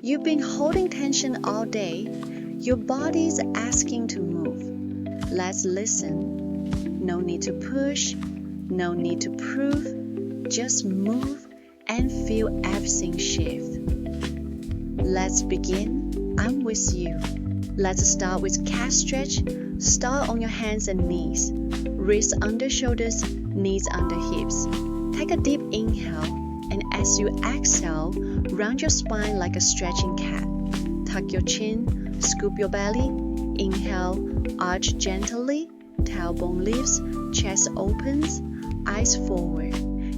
You've been holding tension all day. Your body's asking to move. Let's listen. No need to push, no need to prove. Just move and feel everything shift. Let's begin. I'm with you. Let's start with calf stretch. Start on your hands and knees. Wrists under shoulders, knees under hips. Take a deep inhale, and as you exhale, round your spine like a stretching cat. Tuck your chin, scoop your belly. Inhale, arch gently. Tailbone lifts, chest opens, eyes forward.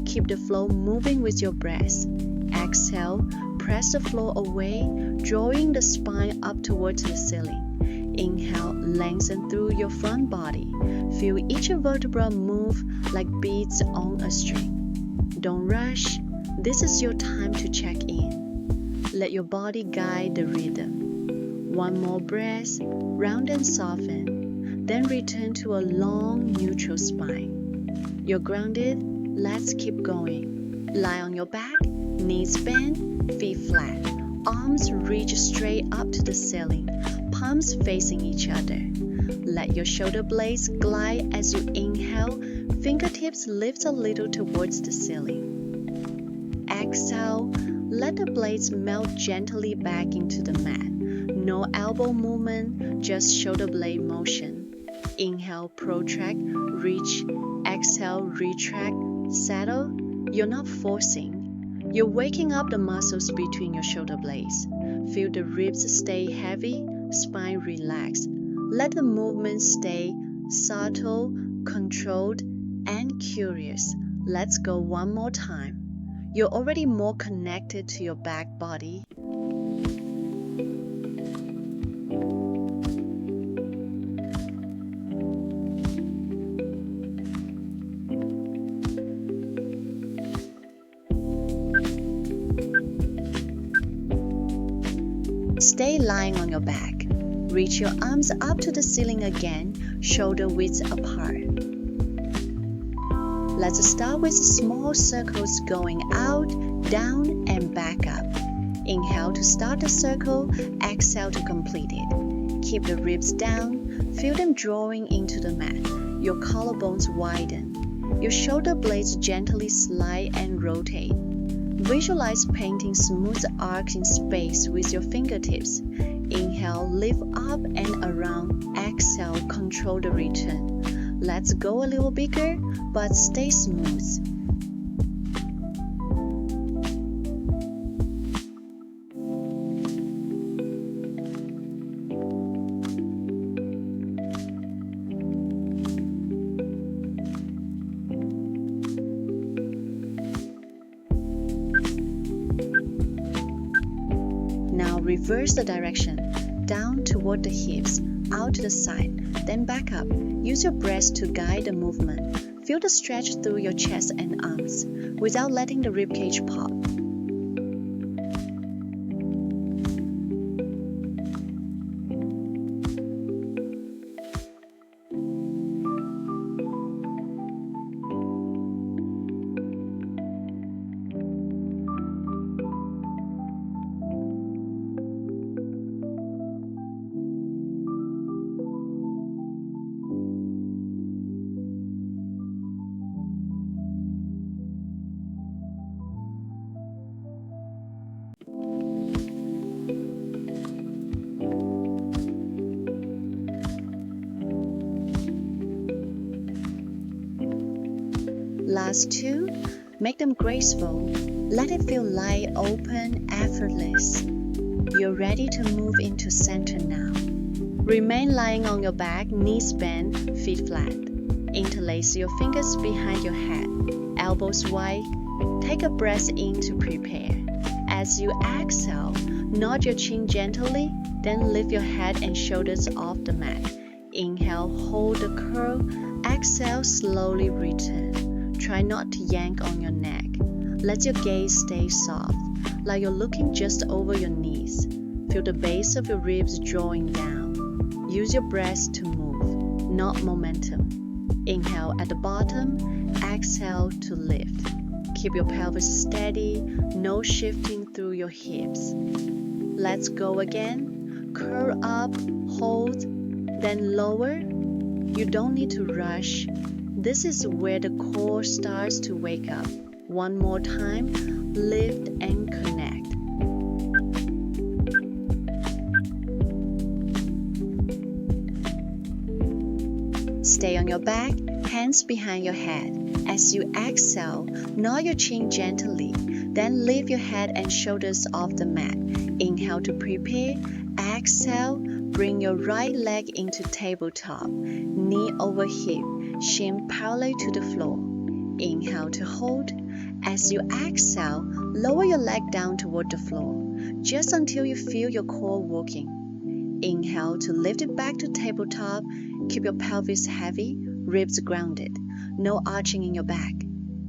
Keep the flow moving with your breath. Exhale, press the floor away, drawing the spine up towards the ceiling. Inhale, lengthen through your front body. Feel each vertebra move like beads on a string. Don't rush. This is your time to check in. Let your body guide the rhythm. One more breath, round and soften. Then return to a long, neutral spine. You're grounded. Let's keep going. Lie on your back, knees bent, feet flat. Arms reach straight up to the ceiling, palms facing each other. Let your shoulder blades glide as you inhale, fingertips lift a little towards the ceiling. Exhale, let the blades melt gently back into the mat. No elbow movement, just shoulder blade motion. Inhale, protract, reach. Exhale, retract, settle. You're not forcing. You're waking up the muscles between your shoulder blades. Feel the ribs stay heavy, spine relaxed. Let the movement stay subtle, controlled, and curious. Let's go one more time. You're already more connected to your back body. Stay lying on your back. Reach your arms up to the ceiling again, shoulder width apart. Let's start with small circles going out, down, and back up. Inhale to start the circle, exhale to complete it. Keep the ribs down, feel them drawing into the mat. Your collarbones widen. Your shoulder blades gently slide and rotate. Visualize painting smooth arcs in space with your fingertips. Inhale, lift up and around. Exhale, control the return. Let's go a little bigger, but stay smooth. Now reverse the direction, down toward the hips, out to the side, then back up. Use your breath to guide the movement. Feel the stretch through your chest and arms, without letting the ribcage pop. Last two, make them graceful. Let it feel light, open, effortless. You're ready to move into center now. Remain lying on your back, knees bent, feet flat. Interlace your fingers behind your head, elbows wide. Take a breath in to prepare. As you exhale, nod your chin gently, then lift your head and shoulders off the mat. Inhale, hold the curl. Exhale, slowly return. Try not to yank on your neck. Let your gaze stay soft, like you're looking just over your knees. Feel the base of your ribs drawing down. Use your breath to move, not momentum. Inhale at the bottom, exhale to lift. Keep your pelvis steady, no shifting through your hips. Let's go again. Curl up, hold, then lower. You don't need to rush. This is where the core starts to wake up. One more time, lift and connect. Stay on your back, hands behind your head. As you exhale, nod your chin gently, then lift your head and shoulders off the mat. Inhale to prepare. Exhale, bring your right leg into tabletop, knee over hip, shin parallel to the floor. Inhale to hold. As you exhale, lower your leg down toward the floor, just until you feel your core working. Inhale to lift it back to tabletop. Keep your pelvis heavy, ribs grounded, no arching in your back.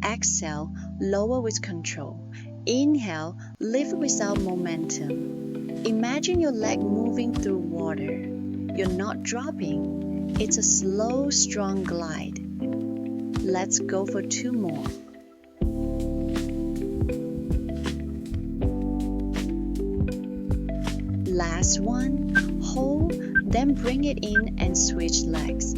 Exhale, lower with control. Inhale, lift without momentum. Imagine your leg moving through water. You're not dropping. It's a slow, strong glide. Let's go for 2 more. Last one. Hold, then bring it in and switch legs.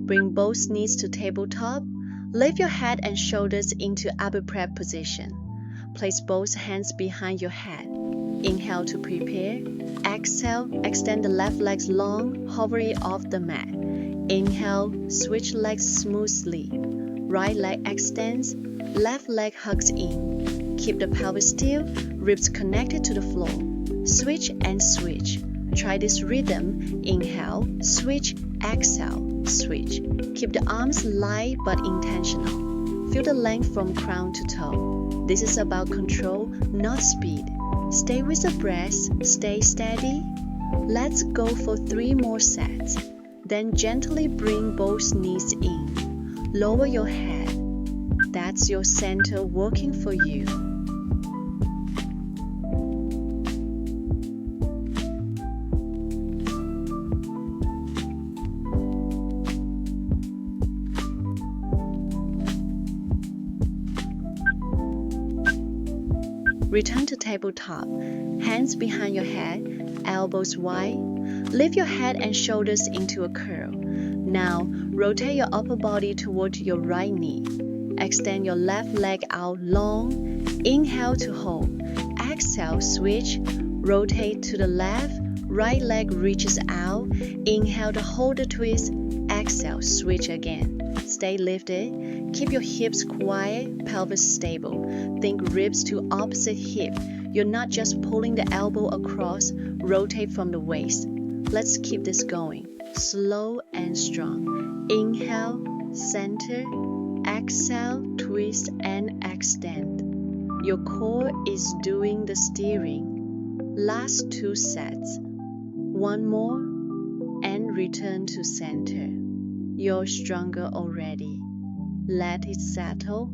Bring both knees to tabletop. Lift your head and shoulders into upper prep position. Place both hands behind your head. Inhale to prepare. Exhale, extend the left leg long, hovering off the mat. Inhale, switch legs smoothly. Right leg extends, left leg hugs in. Keep the pelvis still, ribs connected to the floor. Switch and switch. Try this rhythm. Inhale, switch, exhale, switch. Keep the arms light but intentional. Feel the length from crown to toe. This is about control, not speed. Stay with the breath, stay steady. Let's go for 3 more sets. Then gently bring both knees in. Lower your head. That's your center working for you. Return to tabletop. Hands behind your head, elbows wide. Lift your head and shoulders into a curl. Now, rotate your upper body toward your right knee. Extend your left leg out long. Inhale to hold. Exhale, switch. Rotate to the left. Right leg reaches out. Inhale to hold the twist. Exhale, switch again. Stay lifted. Keep your hips quiet, pelvis stable. Think ribs to opposite hip. You're not just pulling the elbow across. Rotate from the waist. Let's keep this going. Slow and strong. Inhale, center. Exhale, twist and extend. Your core is doing the steering. Last 2 sets. 1 more and return to center. You're stronger already. Let it settle.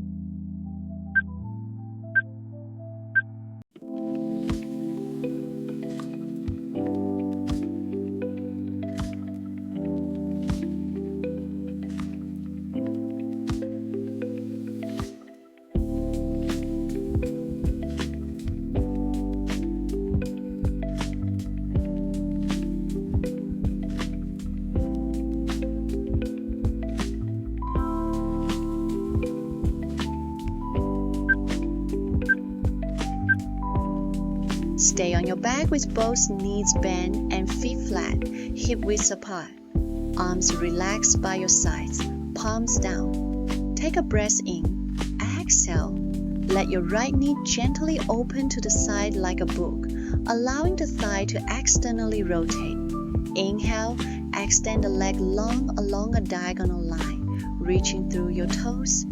Stay on your back with both knees bent and feet flat, hip widths apart. Arms relaxed by your sides, palms down. Take a breath in. Exhale. Let your right knee gently open to the side like a book, allowing the thigh to externally rotate. Inhale, extend the leg long along a diagonal line, reaching through your toes.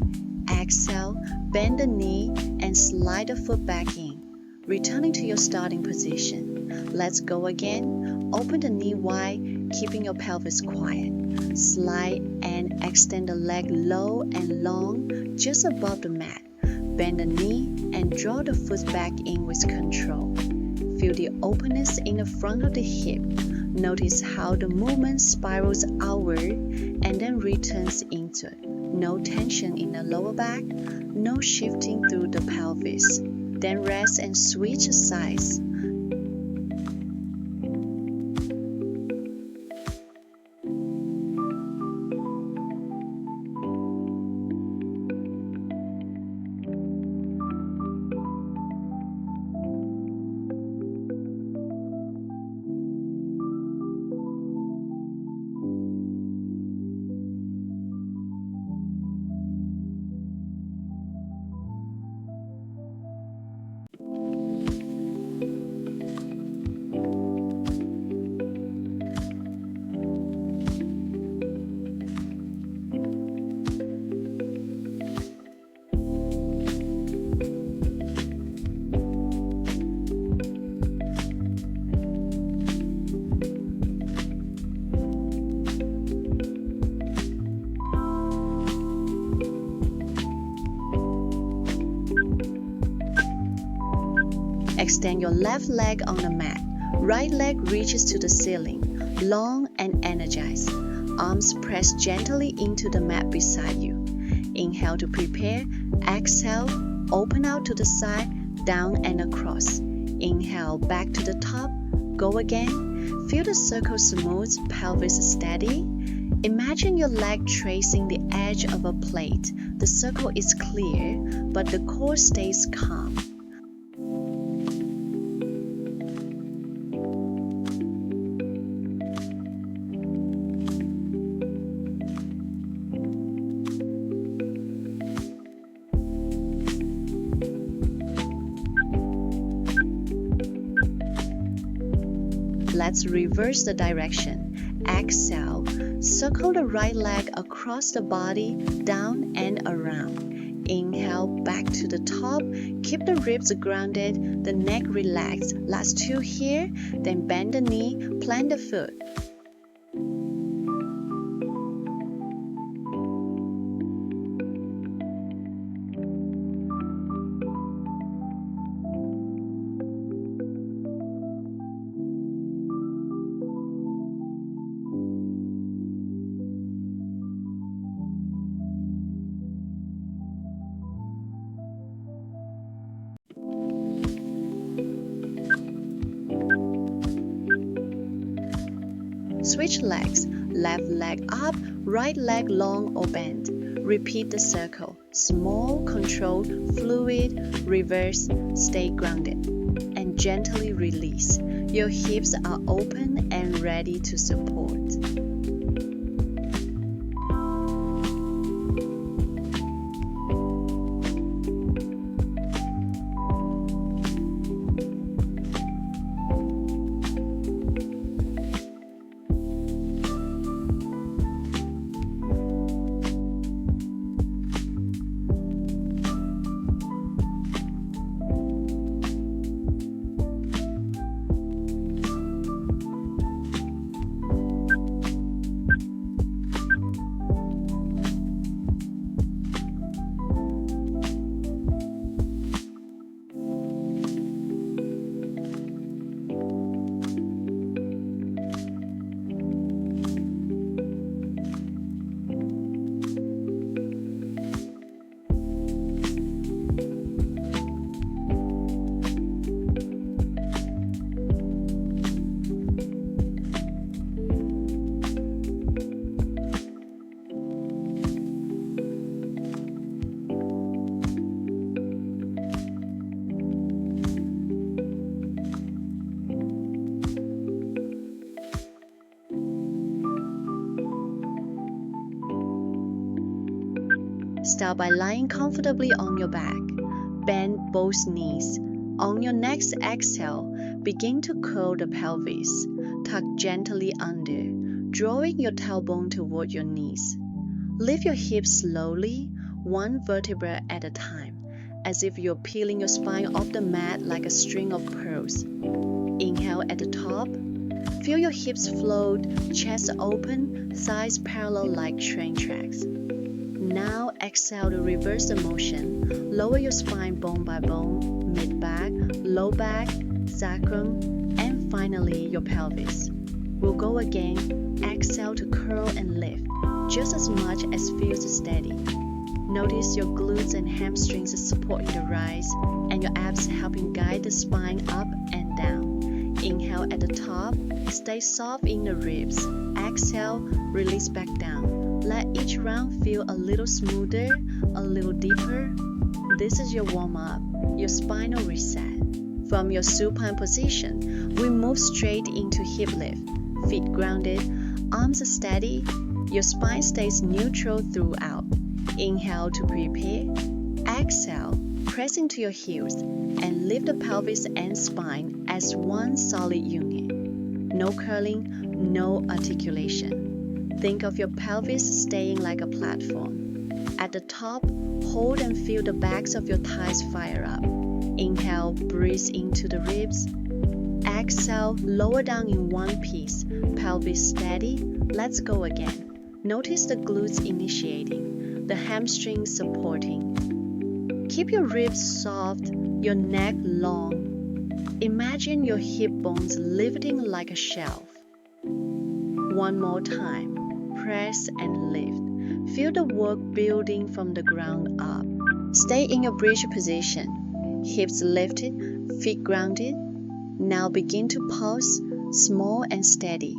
Exhale, bend the knee and slide the foot back in, returning to your starting position. Let's go again. Open the knee wide, keeping your pelvis quiet. Slide and extend the leg low and long, just above the mat. Bend the knee and draw the foot back in with control. Feel the openness in the front of the hip. Notice how the movement spirals outward and then returns into it. No tension in the lower back, no shifting through the pelvis. Then rest and switch sides. Extend your left leg on the mat. Right leg reaches to the ceiling, long and energized. Arms press gently into the mat beside you. Inhale to prepare. Exhale, open out to the side, down and across. Inhale, back to the top. Go again. Feel the circle smooth, pelvis steady. Imagine your leg tracing the edge of a plate. The circle is clear, but the core stays calm. Let's reverse the direction. Exhale, circle the right leg across the body, down and around. Inhale, back to the top. Keep the ribs grounded, the neck relaxed. Last two here, then bend the knee, plant the foot. Switch legs, left leg up, right leg long or bent. Repeat the circle, small, controlled, fluid, reverse, stay grounded, and gently release. Your hips are open and ready to support. Start by lying comfortably on your back. Bend both knees. On your next exhale, begin to curl the pelvis. Tuck gently under, drawing your tailbone toward your knees. Lift your hips slowly, one vertebra at a time, as if you're peeling your spine off the mat like a string of pearls. Inhale at the top. Feel your hips float, chest open, thighs parallel like train tracks. Now exhale to reverse the motion. Lower your spine bone by bone, mid-back, low back, sacrum, and finally your pelvis. We'll go again. Exhale to curl and lift, just as much as feels steady. Notice your glutes and hamstrings supporting the rise, and your abs helping guide the spine up and down. Inhale at the top, stay soft in the ribs. Exhale, release back down. Let each round feel a little smoother, a little deeper. This is your warm-up, your spinal reset. From your supine position, we move straight into hip lift. Feet grounded, arms steady. Your spine stays neutral throughout. Inhale to prepare. Exhale, press into your heels and lift the pelvis and spine as one solid unit. No curling, no articulation. Think of your pelvis staying like a platform. At the top, hold and feel the backs of your thighs fire up. Inhale, breathe into the ribs. Exhale, lower down in one piece. Pelvis steady. Let's go again. Notice the glutes initiating, the hamstrings supporting. Keep your ribs soft, your neck long. Imagine your hip bones lifting like a shelf. One more time. Press and lift. Feel the work building from the ground up. Stay in your bridge position. Hips lifted, feet grounded. Now begin to pulse, small and steady.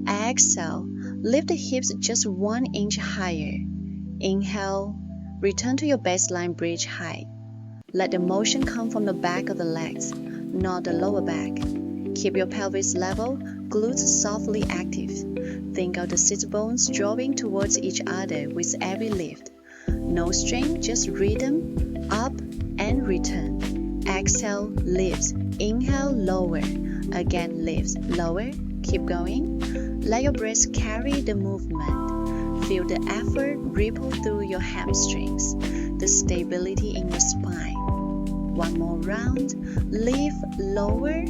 Exhale, lift the hips just 1 inch higher. Inhale, return to your baseline bridge height. Let the motion come from the back of the legs, not the lower back. Keep your pelvis level, glutes softly active. Think of the sit bones drawing towards each other with every lift. No strain, just rhythm, up and return. Exhale, lifts. Inhale, lower. Again, lifts, lower. Keep going. Let your breath carry the movement. Feel the effort ripple through your hamstrings, the stability in your spine. One more round. Lift, lower,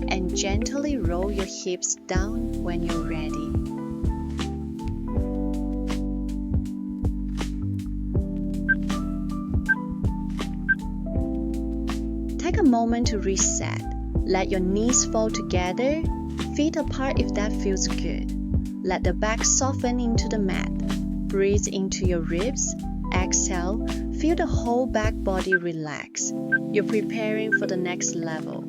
and gently roll your hips down when you're ready. Take a moment to reset. Let your knees fall together, feet apart if that feels good. Let the back soften into the mat. Breathe into your ribs. Exhale, feel the whole back body relax. You're preparing for the next level.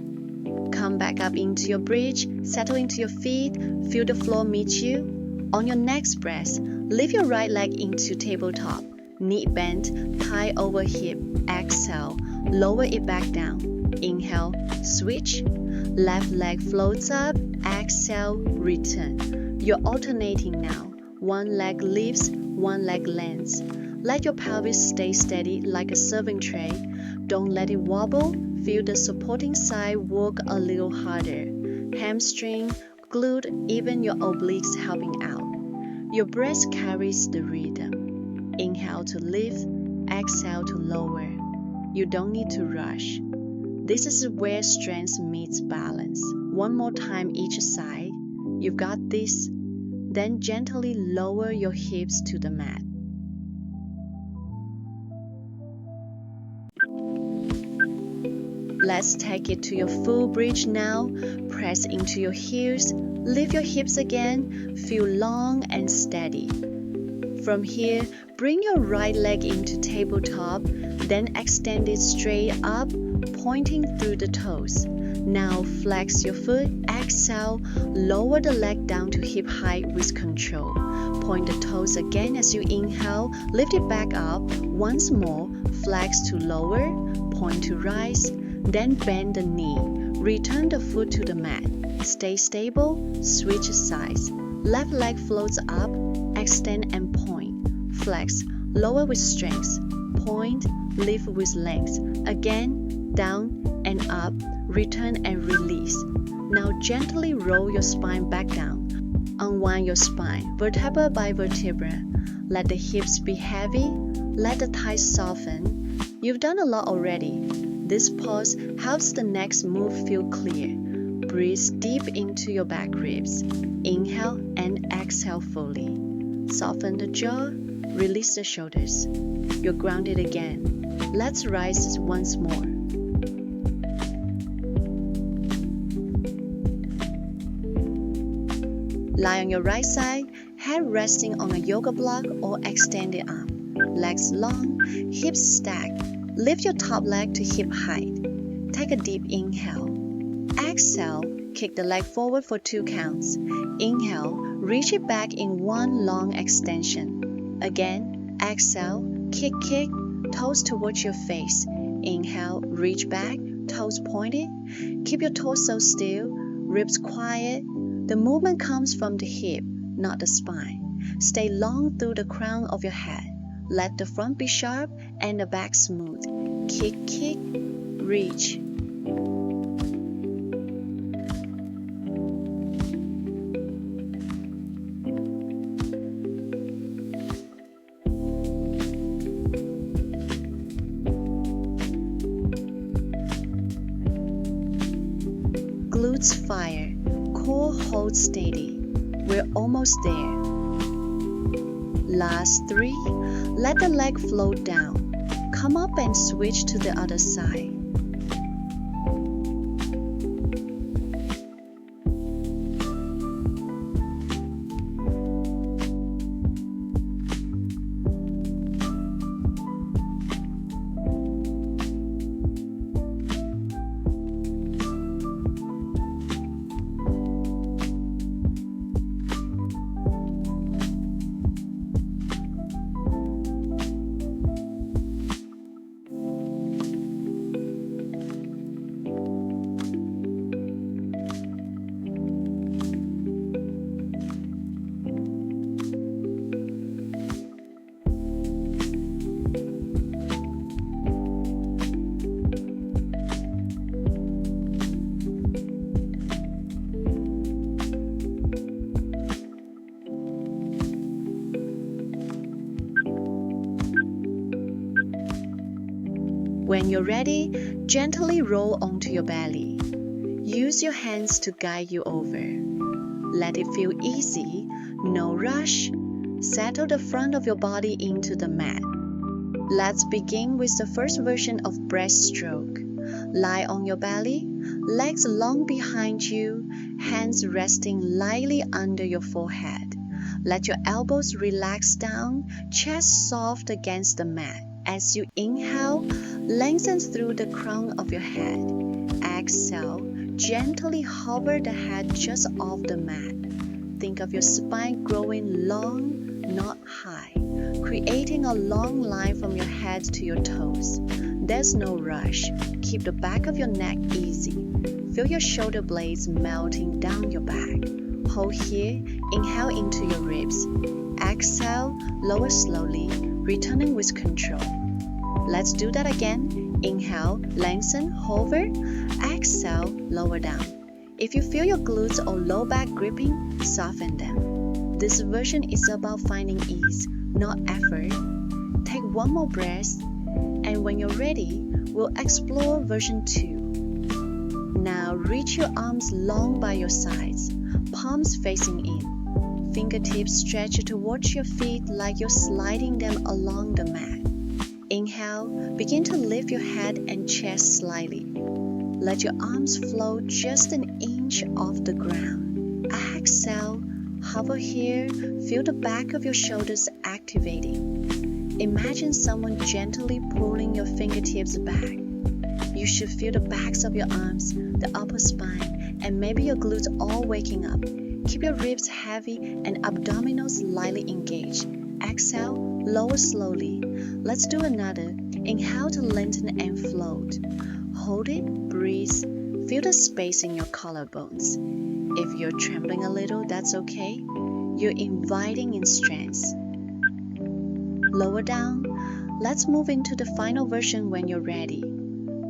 Come back up into your bridge, settle into your feet, feel the floor meet you. On your next breath, lift your right leg into tabletop. Knee bent, thigh over hip. Exhale, lower it back down. Inhale, switch. Left leg floats up. Exhale, return. You're alternating now. One leg lifts, one leg lands. Let your pelvis stay steady like a serving tray. Don't let it wobble. Feel the supporting side work a little harder. Hamstring, glute, even your obliques helping out. Your breath carries the rhythm. Inhale to lift, exhale to lower. You don't need to rush. This is where strength meets balance. One more time each side. You've got this. Then gently lower your hips to the mat. Let's take it to your full bridge now. Press into your heels. Lift your hips again. Feel long and steady. From here, bring your right leg into tabletop, then extend it straight up, pointing through the toes. Now flex your foot, exhale, lower the leg down to hip height with control. Point the toes again as you inhale, lift it back up. Once more, flex to lower, point to rise, then bend the knee. Return the foot to the mat. Stay stable, switch sides. Left leg floats up, extend and point. Flex, lower with strength. point, lift with length. Again, down and up, return and release. Now gently roll your spine back down. Unwind your spine, vertebra by vertebra. Let the hips be heavy, let the thighs soften. You've done a lot already. This pause helps the next move feel clear. Breathe deep into your back ribs. Inhale and exhale fully. Soften the jaw, release the shoulders. You're grounded again. Let's rise once more. Lie on your right side, head resting on a yoga block or extended arm. Legs long, hips stacked. Lift your top leg to hip height. Take a deep inhale. Exhale, kick the leg forward for 2 counts. Inhale, reach it back in 1 long extension. Again, exhale, kick, toes towards your face. Inhale, reach back, toes pointed. Keep your torso still, ribs quiet. The movement comes from the hip, not the spine. Stay long through the crown of your head. Let the front be sharp and the back smooth. Kick, reach. Glutes fire. Core hold steady. We're almost there. Last 3. Let the leg float down. Come up and switch to the other side. When you're ready, gently roll onto your belly. Use your hands to guide you over. Let it feel easy, no rush. Settle the front of your body into the mat. Let's begin with the first version of breaststroke. Lie on your belly, legs long behind you, hands resting lightly under your forehead. Let your elbows relax down, chest soft against the mat. As you inhale, lengthen through the crown of your head. Exhale, gently hover the head just off the mat. Think of your spine growing long, not high, creating a long line from your head to your toes. There's no rush. Keep the back of your neck easy. Feel your shoulder blades melting down your back. Hold here, inhale into your ribs. Exhale, lower slowly, returning with control. Let's do that again. Inhale, lengthen, hover. Exhale, lower down. If you feel your glutes or low back gripping, soften them. This version is about finding ease, not effort. Take one more breath, and when you're ready, we'll explore version 2. Now reach your arms long by your sides, palms facing in. Fingertips stretch towards your feet like you're sliding them along the mat. Inhale, begin to lift your head and chest slightly. Let your arms float just an inch off the ground. Exhale, hover here, feel the back of your shoulders activating. Imagine someone gently pulling your fingertips back. You should feel the backs of your arms, the upper spine, and maybe your glutes all waking up. Keep your ribs heavy and abdominals lightly engaged. Exhale, lower slowly. Let's do another. Inhale to lengthen and float. Hold it, breathe. Feel the space in your collarbones. If you're trembling a little, that's okay. You're inviting in strength. Lower down. Let's move into the final version when you're ready.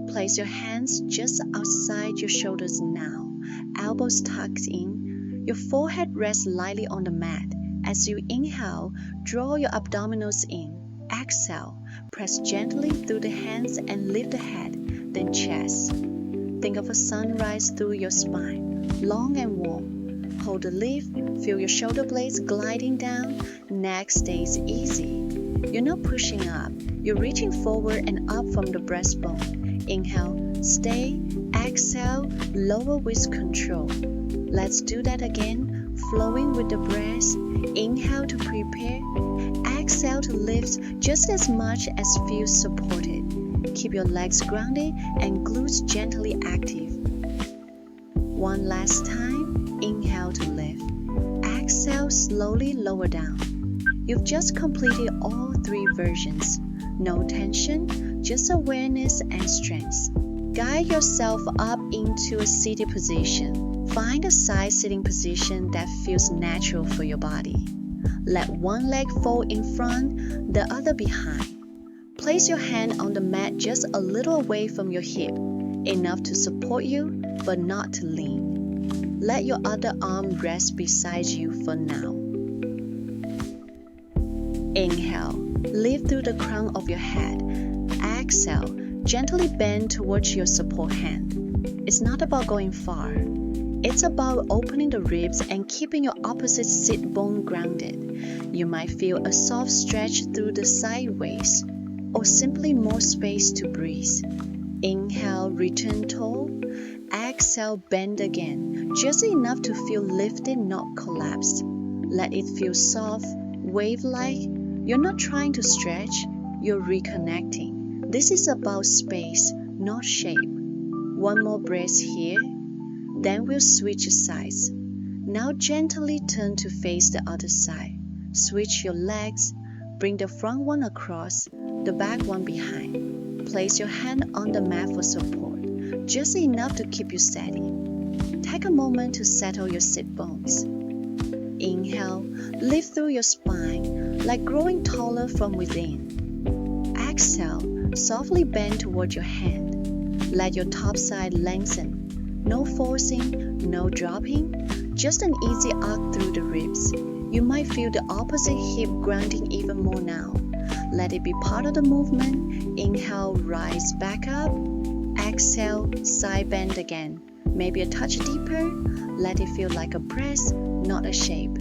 Place your hands just outside your shoulders now, elbows tucked in. Your forehead rests lightly on the mat. As you inhale, draw your abdominals in. Exhale, press gently through the hands and lift the head, then chest. Think of a sunrise through your spine, long and warm. Hold the lift, feel your shoulder blades gliding down, neck stays easy. You're not pushing up, you're reaching forward and up from the breastbone. Inhale, stay, exhale, lower with control. Let's do that again, flowing with the breath. Inhale to prepare, exhale to lift just as much as feels supported. Keep your legs grounded and glutes gently active. One last time, inhale to lift. Exhale, slowly lower down. You've just completed all 3 versions. No tension, just awareness and strength. Guide yourself up into a seated position. Find a side sitting position that feels natural for your body. Let one leg fall in front, the other behind. Place your hand on the mat just a little away from your hip, enough to support you, but not to lean. Let your other arm rest beside you for now. Inhale, lift through the crown of your head. Exhale, gently bend towards your support hand. It's not about going far. It's about opening the ribs and keeping your opposite sit bone grounded. You might feel a soft stretch through the sideways, or simply more space to breathe. Inhale, return tall. Exhale, bend again, just enough to feel lifted, not collapsed. Let it feel soft, wave-like. You're not trying to stretch, you're reconnecting. This is about space, not shape. One more breath here, then we'll switch sides. Now gently turn to face the other side. Switch your legs, bring the front one across, the back one behind. Place your hand on the mat for support, just enough to keep you steady. Take a moment to settle your sit bones. Inhale, lift through your spine, like growing taller from within. Exhale, softly bend toward your hand. Let your top side lengthen. No forcing, no dropping, just an easy arc through the ribs. You might feel the opposite hip grounding even more now. Let it be part of the movement. Inhale, rise back up. Exhale, side bend again. Maybe a touch deeper. Let it feel like a press, not a shape.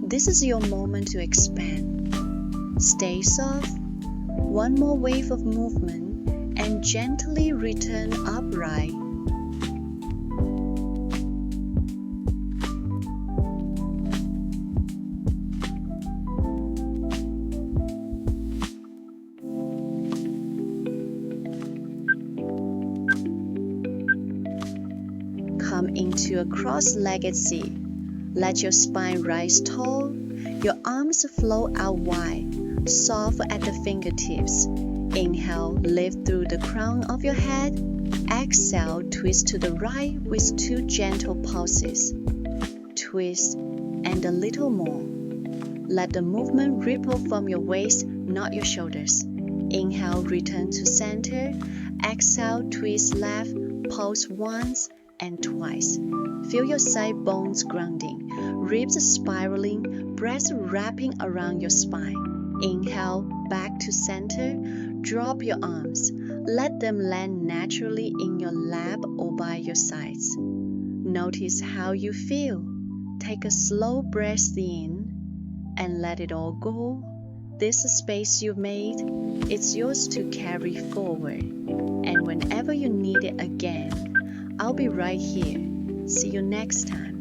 This is your moment to expand. Stay soft. One more wave of movement and gently return upright. Come into a cross-legged seat. Let your spine rise tall. Your arms flow out wide, soft at the fingertips. Inhale, lift through the crown of your head. Exhale, twist to the right with 2 gentle pulses. Twist and a little more. Let the movement ripple from your waist, not your shoulders. Inhale, return to center. Exhale, twist left, pulse once and twice. Feel your side bones grounding, ribs spiraling, breath wrapping around your spine. Inhale, back to center. Drop your arms. Let them land naturally in your lap or by your sides. Notice how you feel. Take a slow breath in and let it all go. This space you've made, it's yours to carry forward. And whenever you need it again, I'll be right here. See you next time.